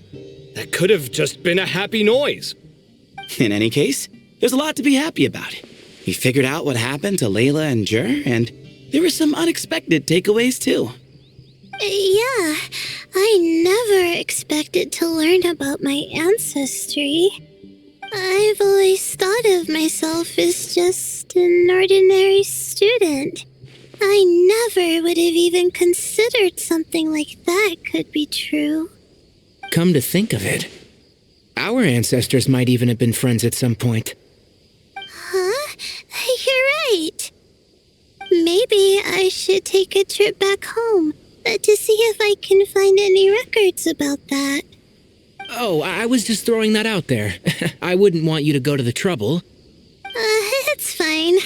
That could have just been a happy noise. In any case, there's a lot to be happy about. We figured out what happened to Layla and Jur, and there were some unexpected takeaways too. Yeah, I never expected to learn about my ancestry. I've always thought of myself as just an ordinary student. I never would have even considered something like that could be true. Come to think of it, our ancestors might even have been friends at some point. Huh? You're right. Maybe I should take a trip back home to see if I can find any records about that. Oh, I was just throwing that out there. I wouldn't want you to go to the trouble. It's fine.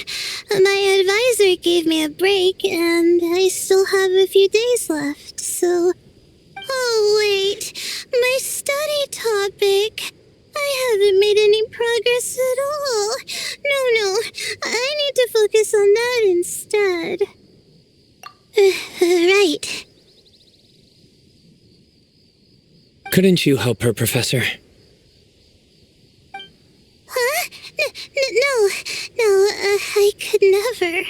My advisor gave me a break, and I still have a few days left, so... Oh, wait. My study topic. I haven't made any progress at all. No. I need to focus on that instead. Right. Couldn't you help her, Professor? Huh? No, I could never.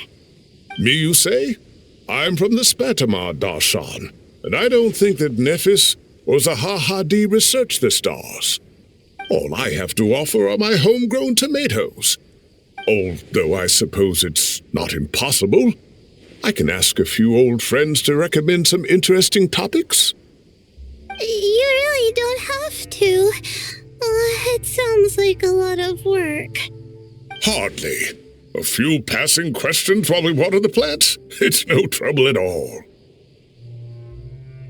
Me, you say? I'm from the Spatamar Darshan, and I don't think that Nephis or Zahahadi researched the stars. All I have to offer are my homegrown tomatoes. Although I suppose it's not impossible. I can ask a few old friends to recommend some interesting topics. You really don't have to. It sounds like a lot of work. Hardly. A few passing questions while we water the plants? It's no trouble at all.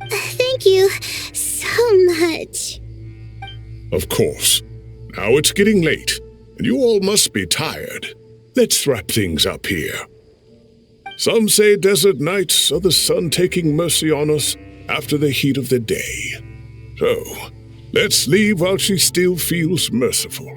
Thank you so much. Of course. Now it's getting late, and you all must be tired. Let's wrap things up here. Some say desert nights are the sun taking mercy on us after the heat of the day. So, let's leave while she still feels merciful.